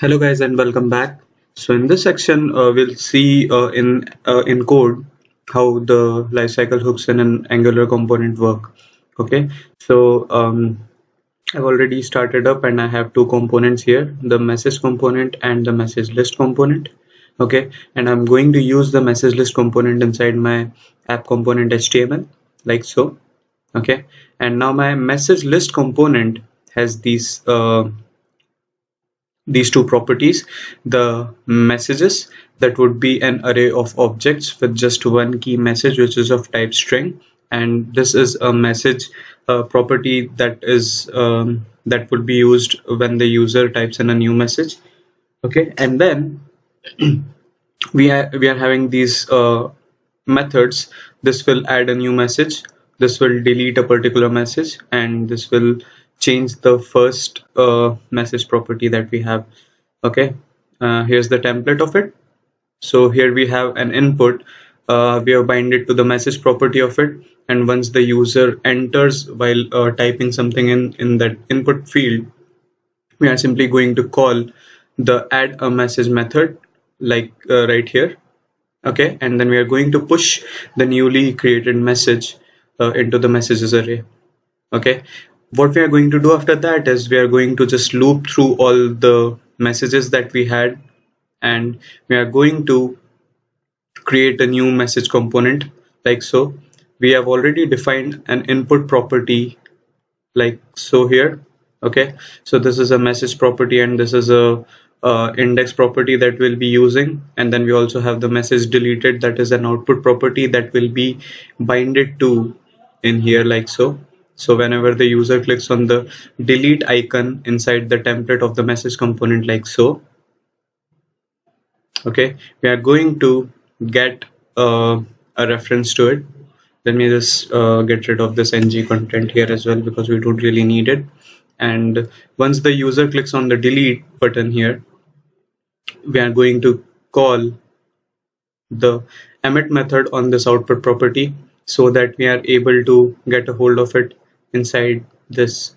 Hello guys and welcome back. So in this section we'll see in code how the lifecycle hooks in an Angular component work. Okay, so I've already started up and I have two components here, the message component and the message list component. Okay, and I'm going to use the message list component inside my app component HTML like so. Okay, and now my message list component has these two properties. The messages, that would be an array of objects with just one key message which is of type string, and this is a message property that would be used when the user types in a new message. Okay, and then we are having these methods. This will add a new message, this will delete a particular message, and this will change the first message property that we have. Okay, here's the template of it. So here we have an input. We have binded to the message property of it, and once the user enters while typing something in that input field, we are simply going to call the add a message method like right here. Okay, and then we are going to push the newly created message into the messages array. Okay, what we are going to do after that is we are going to just loop through all the messages that we had, and we are going to create a new message component like so. We have already defined an input property like so here. Okay, so this is a message property and this is a index property that we'll be using, and then we also have the message deleted, that is an output property that will be binded to in here like so. So whenever the user clicks on the delete icon inside the template of the message component like so, okay, we are going to get a reference to it. Let me just get rid of this ng content here as well because we don't really need it. And once the user clicks on the delete button here, we are going to call the emit method on this output property so that we are able to get a hold of it inside this.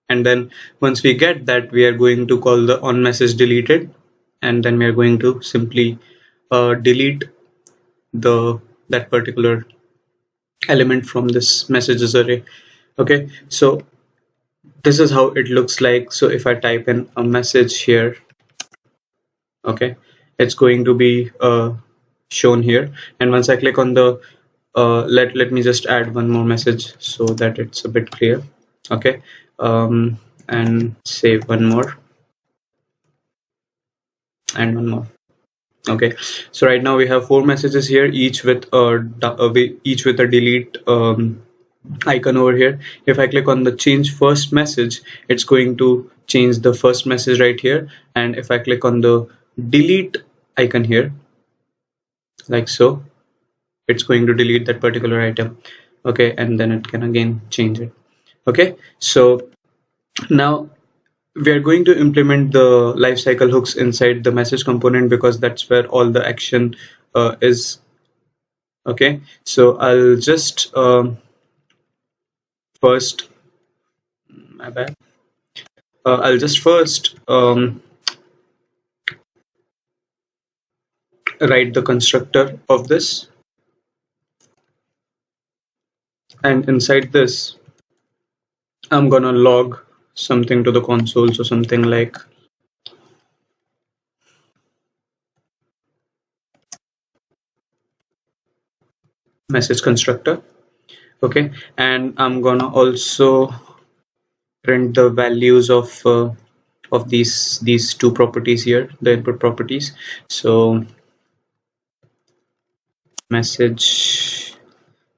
And then once we get that, we are going to call the on message deleted, and then we are going to simply delete that particular element from this messages array. Okay, so this is how it looks like. So if I type in a message here, okay, it's going to be shown here, and once I click on the let me just add one more message so that it's a bit clear. Okay, and save one more and one more. Okay, so right now we have four messages here, each with a delete icon over here. If I click on the change first message, it's going to change the first message right here, and if I click on the delete icon here like so, it's going to delete that particular item. Okay, and then it can again change it. Okay, so now we are going to implement the lifecycle hooks inside the message component because that's where all the action is. Okay, so I'll just first my bad I'll just first write the constructor of this, and inside this I'm gonna log something to the console, so something like message constructor. Okay, and I'm gonna also print the values of these two properties here, the input properties. So message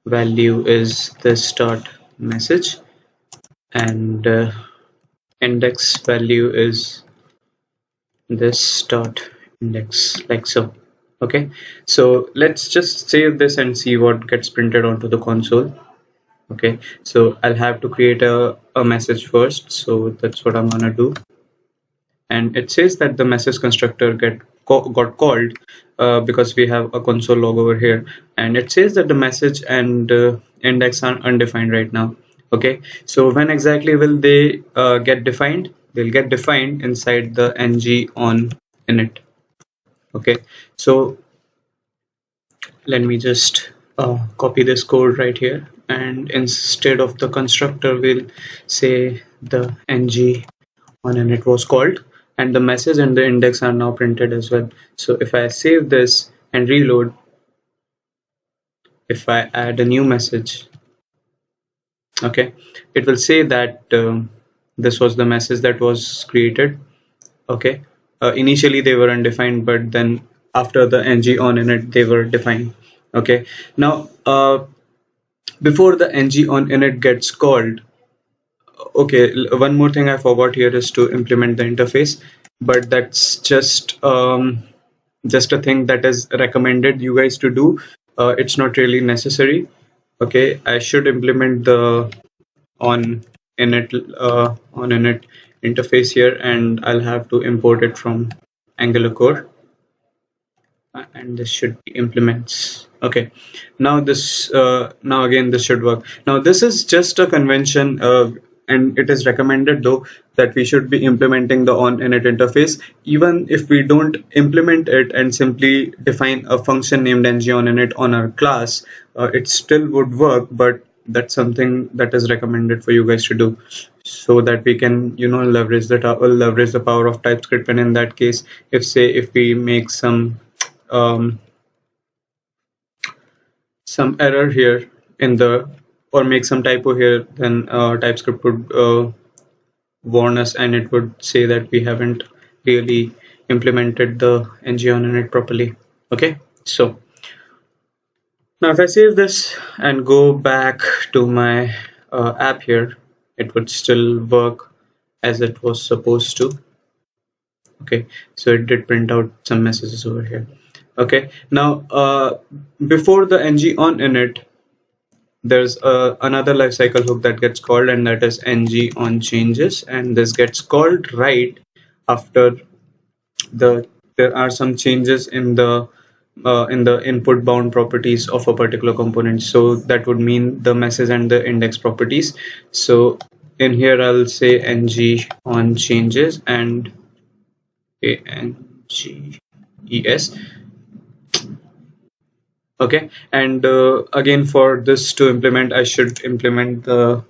value is this dot message, and index value is this dot index like so. Okay, so let's just save this and see what gets printed onto the console. Okay, so I'll have to create a message first, so that's what I'm gonna do. And it says that the message constructor got called because we have a console log over here, and it says that the message and index are undefined right now. Okay, so when exactly will they get defined? they'll get defined inside the ngOnInit. Okay, so let me just copy this code right here, and instead of the constructor we'll say the ngOnInit was called, and the message and the index are now printed as well. So if I save this and reload, if I add a new message, okay, it will say that this was the message that was created. Okay, initially they were undefined, but then after the ngOnInit they were defined. Okay, now before the ngOnInit gets called, okay, one more thing I forgot here is to implement the interface, but that's just a thing that is recommended you guys to do. It's not really necessary. Okay, I should implement the on init interface here, and I'll have to import it from Angular core, and this should be implements. Okay, now this now again this should work. Now this is just a convention, and it is recommended though that we should be implementing the on-init interface. Even if we don't implement it and simply define a function named ngOnInit on our class, it still would work, but that's something that is recommended for you guys to do, so that we can leverage the power of TypeScript. And in that case, if we make some error here in the, or make some typo here, then TypeScript would warn us, and it would say that we haven't really implemented the ngOnInit properly. Okay, so now if I save this and go back to my app here, it would still work as it was supposed to. Okay, so it did print out some messages over here. Okay, now before the ngOnInit, there's another lifecycle hook that gets called, and that is ngOnChanges, and this gets called right after there are some changes in the input bound properties of a particular component. So that would mean the message and the index properties. So in here I'll say ngOnChanges and anges. Okay, and again, for this to implement, I should implement the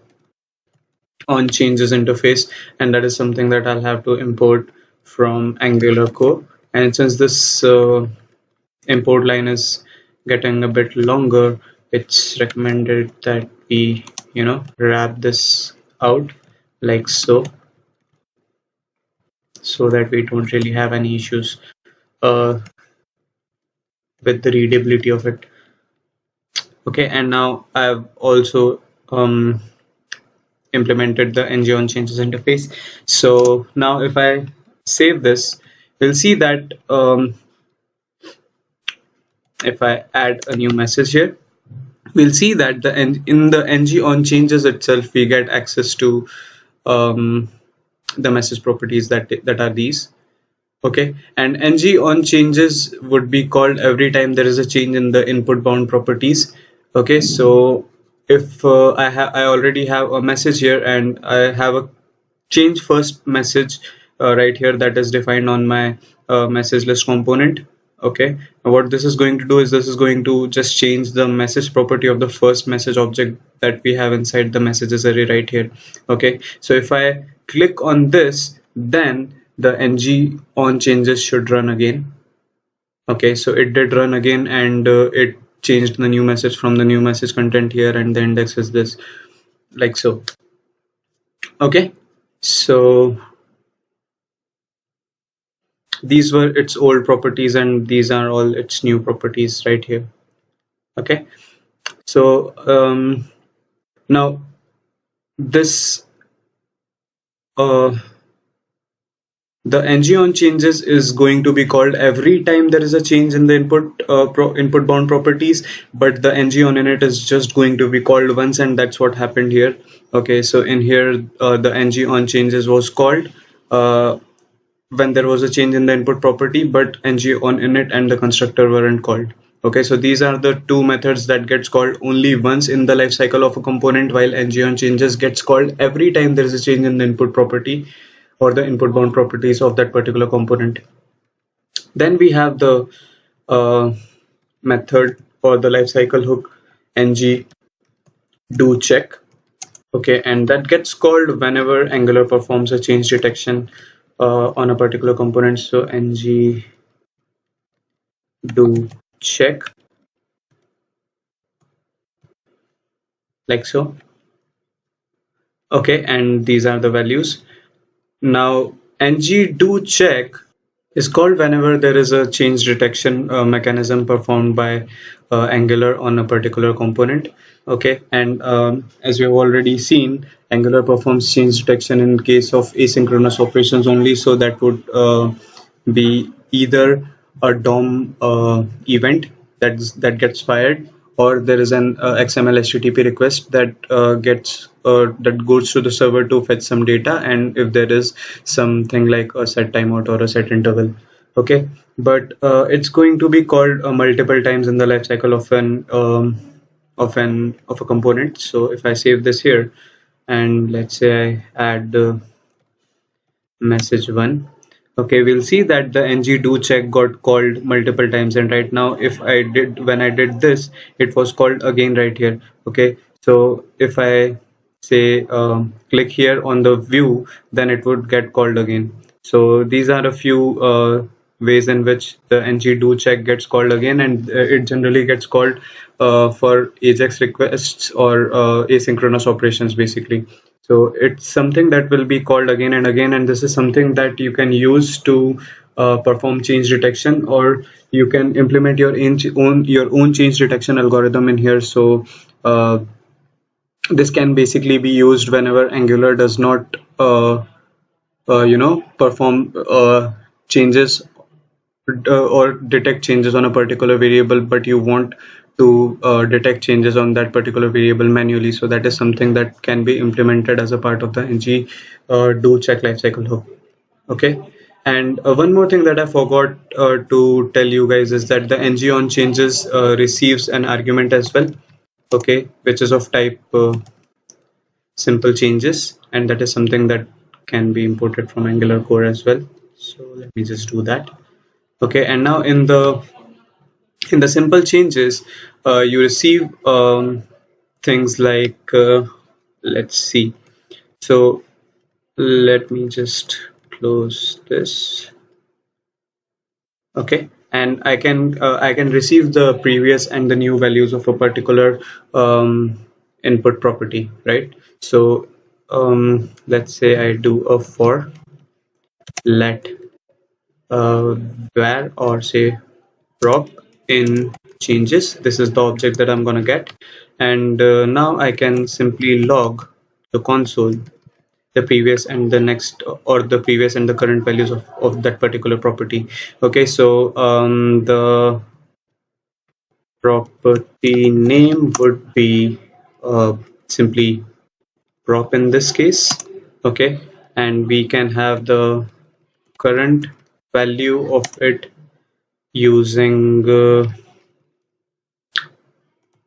onChanges interface, and that is something that I'll have to import from Angular core. And since this import line is getting a bit longer, it's recommended that we wrap this out like so that we don't really have any issues with the readability of it. Okay, and now I've also implemented the ngOnChanges interface. So now if I save this, we'll see that if I add a new message here, we'll see that in the ngOnChanges itself we get access to the message properties that are these. Okay, and ngOnChanges would be called every time there is a change in the input bound properties. Okay, so if I already have a message here, and I have a change first message right here that is defined on my message list component. Okay, what this is going to do is this is going to just change the message property of the first message object that we have inside the messages array right here. Okay, so if I click on this, then the ngOnChanges should run again. Okay, so it did run again, and it changed the new message from the new message content here, and the index is this, like so. Okay, so these were its old properties, and these are all its new properties right here. Okay, so now this the ngOnChanges is going to be called every time there is a change in the input bound properties, but the ngOnInit is just going to be called once, and that's what happened here. Okay, so in here the ngOnChanges was called when there was a change in the input property, but ngOnInit and the constructor weren't called. Okay, so these are the two methods that gets called only once in the lifecycle of a component, while ngOnChanges gets called every time there is a change in the input property. or the input bound properties of that particular component. Then we have the method or the lifecycle hook ngDoCheck. Okay, and that gets called whenever Angular performs a change detection on a particular component. So ngDoCheck, like so. Okay, and these are the values. Now, ngDoCheck is called whenever there is a change detection mechanism performed by Angular on a particular component. Okay, and as we have already seen, Angular performs change detection in case of asynchronous operations only. So that would be either a DOM event that gets fired, or there is an XML HTTP request that goes to the server to fetch some data, and if there is something like a set timeout or a set interval. Okay, but it's going to be called multiple times in the lifecycle of a component. So if I save this here, and let's say I add message 1. Okay, we'll see that the ngDoCheck got called multiple times, and right now when I did this, it was called again right here. Okay, so if I say click here on the view, then it would get called again. So these are a few ways in which the ngDoCheck gets called again, and it generally gets called for AJAX requests or asynchronous operations basically. So it's something that will be called again and again, and this is something that you can use to perform change detection, or you can implement your own change detection algorithm in here. So this can basically be used whenever Angular does not perform changes or detect changes on a particular variable, but you want to detect changes on that particular variable manually. So that is something that can be implemented as a part of the ngDoCheck lifecycle hook. Okay, and one more thing that I forgot to tell you guys is that the ngOnChanges receives an argument as well. Okay, which is of type SimpleChanges, and that is something that can be imported from Angular core as well. So let me just do that. Okay, and now in the SimpleChanges, you receive things like let's see. So let me just close this. Okay, and I can receive the previous and the new values of a particular input property, right? So let's say I do a for let var, or say prop in changes. This is the object that I'm going to get, and now I can simply log the console the previous and the next, or the previous and the current values of that particular property. Okay, so the property name would be simply prop in this case. Okay, and we can have the current value of it using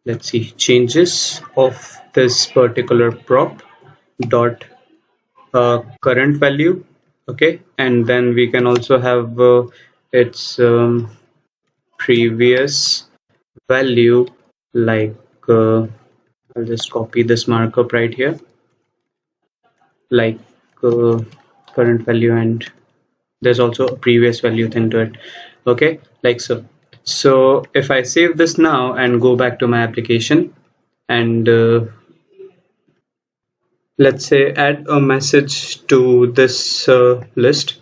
let's see, changes of this particular prop dot current value. Okay, and then we can also have its previous value, like I'll just copy this markup right here, like current value, and there's also a previous value thing to it. Okay, like so. So if I save this now and go back to my application, and let's say add a message to this list,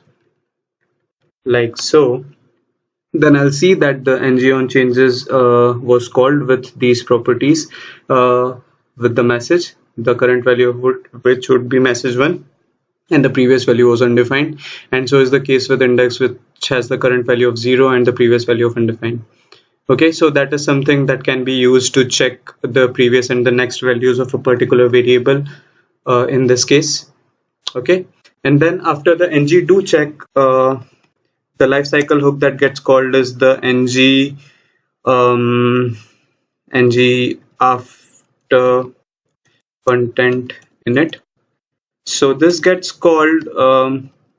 like so, then I'll see that the ngOnChanges was called with these properties with the message, the current value of which would be message 1, and the previous value was undefined, and so is the case with index, which has the current value of 0 and the previous value of undefined. Okay, so that is something that can be used to check the previous and the next values of a particular variable in this case. Okay, and then after the ngDoCheck, the lifecycle hook that gets called is the ng after content init. So this gets called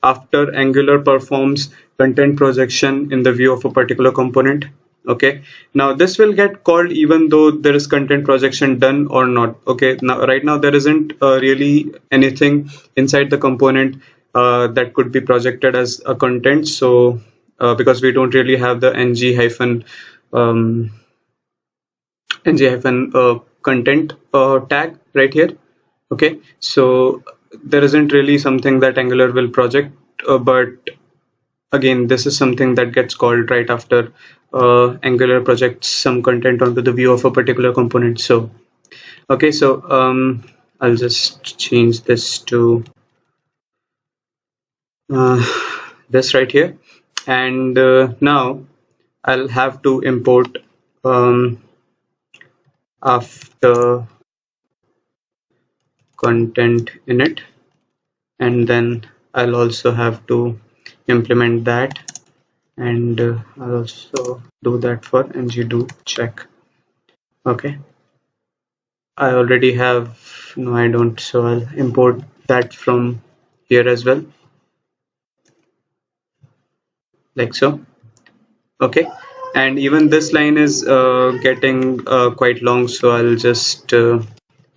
after Angular performs content projection in the view of a particular component. Okay, now this will get called even though there is content projection done or not. Okay, now right now there isn't really anything inside the component that could be projected as a content. So because we don't really have the um, content tag right here. Okay, so there isn't really something that Angular will project, but again, this is something that gets called right after Angular projects some content onto the view of a particular component. So okay, so I'll just change this to this right here, and now I'll have to import after content init, and then I'll also have to implement that, and I'll also do that for ngDoCheck. Okay, I already have, no I don't, so I'll import that from here as well, like so. Okay, and even this line is getting quite long, so I'll just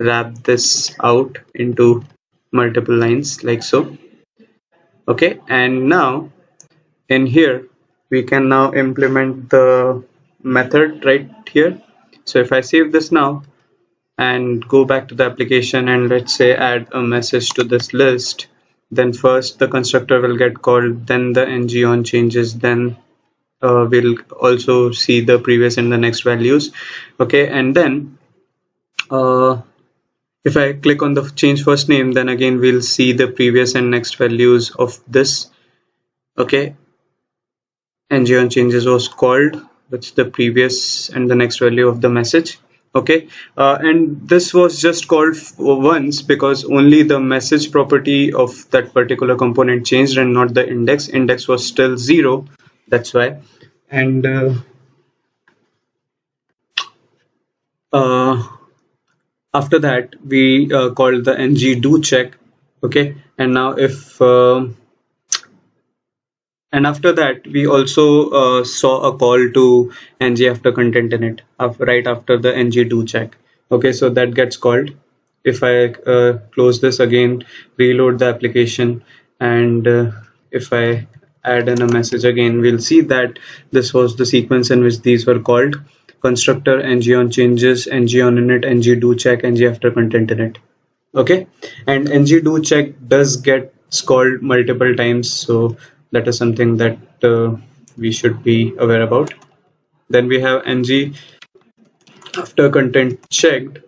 wrap this out into multiple lines like so. Okay, and now in here we can now implement the method right here. So if I save this now and go back to the application and let's say add a message to this list, then first the constructor will get called, then the ngOnChanges, then we'll also see the previous and the next values. Okay, and then if I click on the change first name, then again we'll see the previous and next values of this. Okay, ngOnChanges was called, that's the previous and the next value of the message. Okay, and this was just called once because only the message property of that particular component changed and not the index was still 0, that's why. And uh, after that we called the ngDoCheck. Okay, and now if and after that we also saw a call to ng after content init right after the ngDoCheck. Okay, so that gets called. If I close this again, reload the application, and if I add in a message again, we'll see that this was the sequence in which these were called: constructor, ngOnChanges, ngOnInit, ngDoCheck, ng after content init. Okay, and ngDoCheck does get called multiple times, so that is something that we should be aware about. Then we have ng after content checked,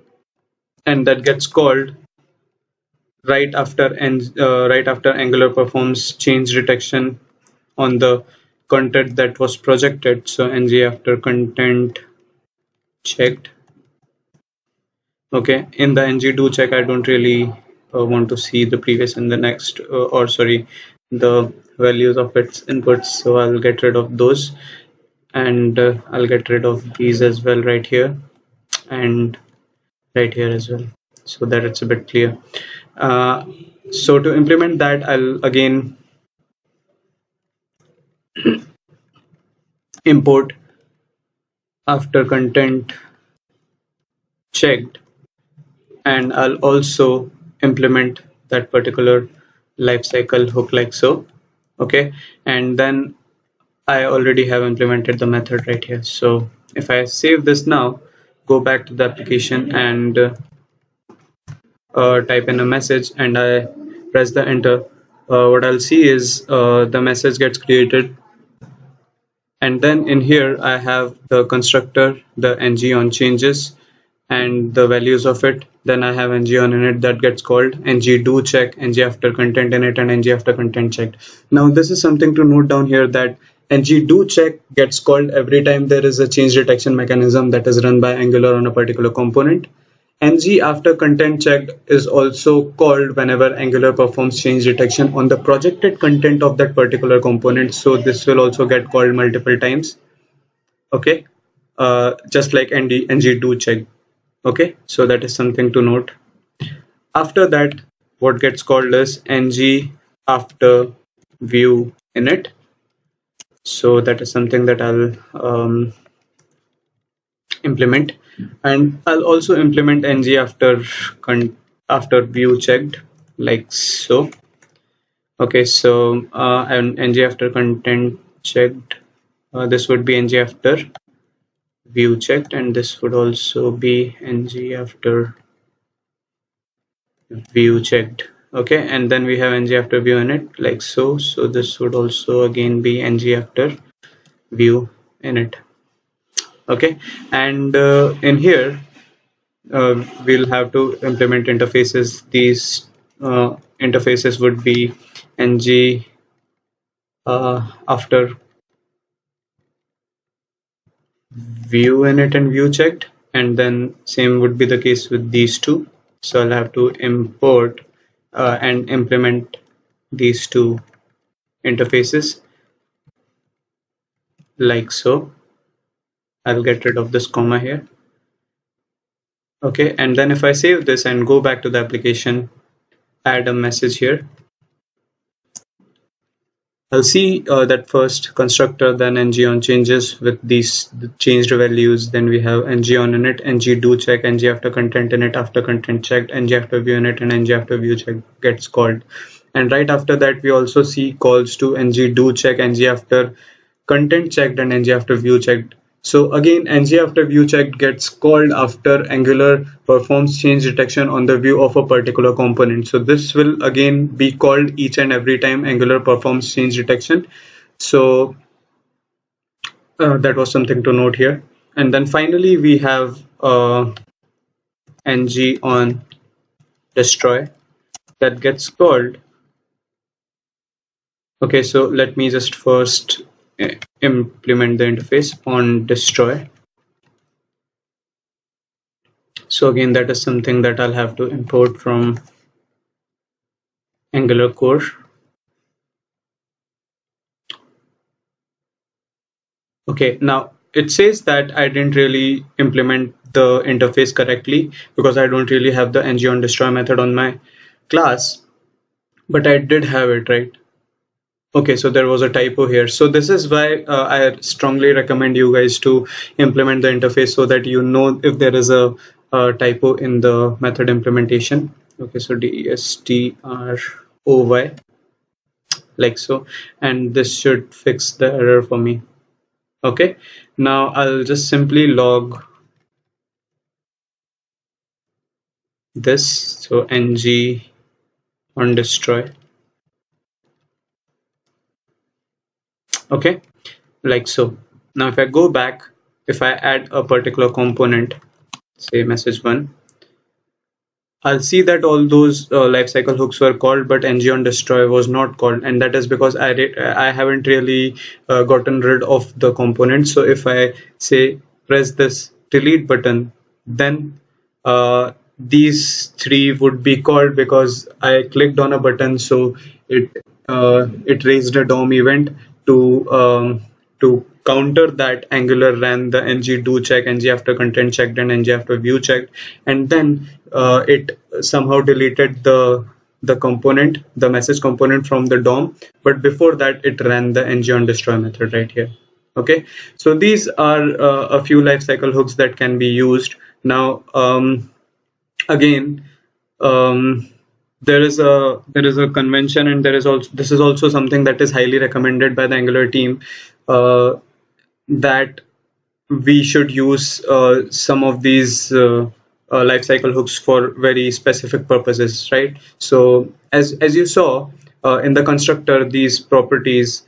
and that gets called right after Angular performs change detection on the content that was projected. So ng after content checked. Okay, in the ngDoCheck, I don't really want to see the previous and the next, or sorry, the values of its inputs. So I'll get rid of those, and I'll get rid of these as well right here, and right here as well, so that it's a bit clear. So to implement that, I'll again import after content checked, and I'll also implement that particular LifeCycle hook like so. Okay, and then I already have implemented the method right here. So if I save this now, go back to the application and type in a message and I press the enter, what I'll see is the message gets created, and then in here I have the constructor, the ngOnChanges, and the values of it. Then I have ngOnInit that gets called, ngDoCheck, ng after content init, and ng after content checked. Now this is something to note down here, that ngDoCheck gets called every time there is a change detection mechanism that is run by Angular on a particular component. ng after content checked is also called whenever Angular performs change detection on the projected content of that particular component. So this will also get called multiple times. Okay, just like ngDoCheck. Okay, so that is something to note. After that, what gets called is ng after view init. So that is something that I'll implement, and I'll also implement ng after view checked, like so. Okay, so and ng after content checked, this would be ng after view checked, and this would also be ng after view checked. Okay, and then we have ng after view init, like so. So this would also again be ng after view init. Okay, and in here we'll have to implement interfaces. These interfaces would be ng after view init and view checked, and then same would be the case with these two. So I'll have to import and implement these two interfaces, like so. I'll get rid of this comma here. Okay, and then if I save this and go back to the application, add a message here, I'll see that first constructor, then ngOnChanges with these changed values. Then we have ngOnInit, ngDoCheck, ng after content init after content checked, ng after view init, and ng after view check gets called. And right after that, we also see calls to ngDoCheck, ng after content checked, and ng after view checked. So again, ng after view checked gets called after Angular performs change detection on the view of a particular component. So this will again be called each and every time Angular performs change detection. So that was something to note here. And then finally we have ngOnDestroy that gets called. Okay, so let me just first implement the interface on destroy. So again, that is something that I'll have to import from Angular core. Okay, now it says that I didn't really implement the interface correctly because I don't really have the ngOnDestroy method on my class, but I did have it, right? Okay, so there was a typo here. So this is why I strongly recommend you guys to implement the interface so that you know if there is a typo in the method implementation. Okay, so destroy, like so, and this should fix the error for me. Okay, now I'll just simply log this, so ngOnDestroy. Okay, like so. Now if I go back, if I add a particular component, say message1, I'll see that all those LifeCycle hooks were called, but ngOnDestroy was not called, and that is because I haven't really gotten rid of the component. So if I say press this delete button, then these three would be called because I clicked on a button, so it raised a DOM event to counter that Angular ran the ngDoCheck, ng after content checked, and ng after view checked, and then it somehow deleted the component, the message component from the DOM, but before that it ran the ngOnDestroy method right here. Okay, so these are a few lifecycle hooks that can be used. Now again, there is a convention, and there is also, this is also something that is highly recommended by the Angular team, that we should use some of these lifecycle hooks for very specific purposes, right? So as you saw in the constructor, these properties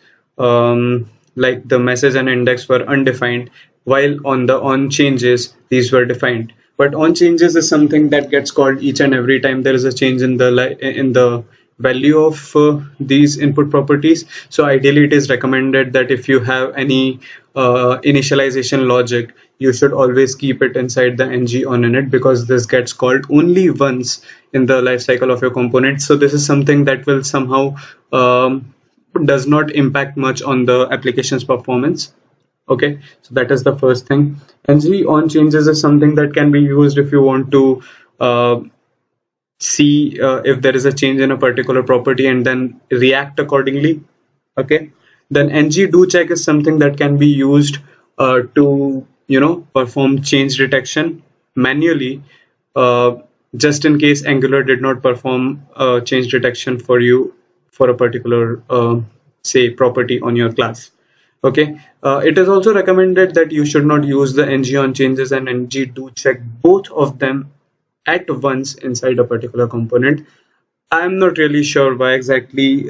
like the message and index were undefined, while on the onChanges these were defined. But onChanges is something that gets called each and every time there is a change in the value of these input properties. So ideally it is recommended that if you have any initialization logic, you should always keep it inside the ngOnInit, because this gets called only once in the lifecycle of your component. So this is something that will somehow does not impact much on the application's performance. Okay, so that is the first thing. ngOnChanges is something that can be used if you want to see if there is a change in a particular property and then react accordingly. Okay, then ngDoCheck is something that can be used to perform change detection manually, uh, just in case Angular did not perform change detection for you for a particular say property on your class. Okay, it is also recommended that you should not use the ngOnChanges and ngDoCheck, both of them at once inside a particular component. I'm not really sure why exactly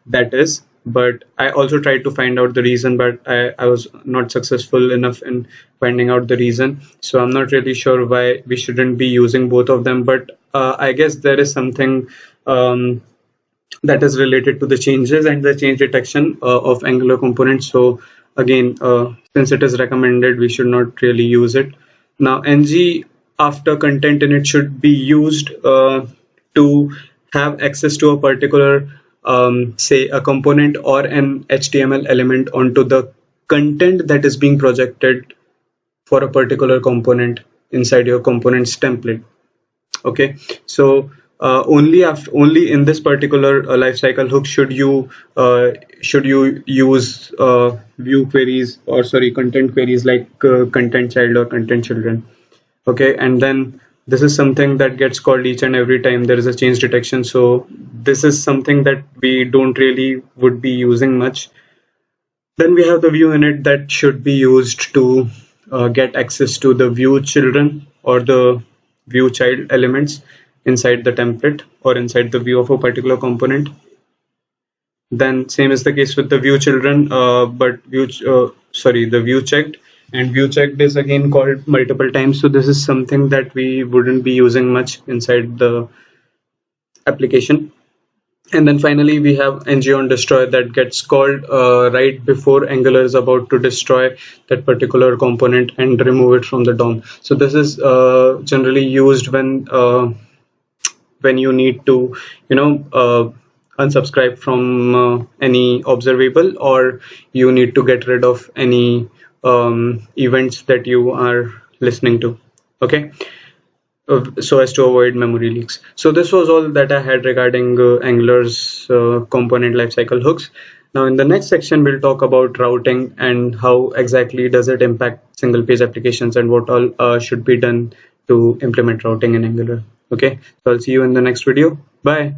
that is, but I also tried to find out the reason, but I was not successful enough in finding out the reason. So I'm not really sure why we shouldn't be using both of them, but I guess there is something that is related to the changes and the change detection of Angular components. So again, since it is recommended, we should not really use it. Now, ng after content init should be used to have access to a particular, say, a component or an HTML element onto the content that is being projected for a particular component inside your components template. Okay, so only in this particular lifecycle hook should you use view queries, or sorry, content queries, like content child or content children. Okay, and then this is something that gets called each and every time there is a change detection. So this is something that we don't really would be using much. Then we have the view init that should be used to get access to the view children or the view child elements inside the template or inside the view of a particular component. Then same is the case with the view children, but the view checked, and view checked is again called multiple times. So this is something that we wouldn't be using much inside the application. And then finally, we have ngOnDestroy that gets called right before Angular is about to destroy that particular component and remove it from the DOM. So this is generally used when you need to, unsubscribe from any observable, or you need to get rid of any events that you are listening to. Okay, so as to avoid memory leaks. So this was all that I had regarding Angular's component lifecycle hooks. Now in the next section, we'll talk about routing and how exactly does it impact single page applications and what all should be done to implement routing in Angular. Okay, so I'll see you in the next video. Bye.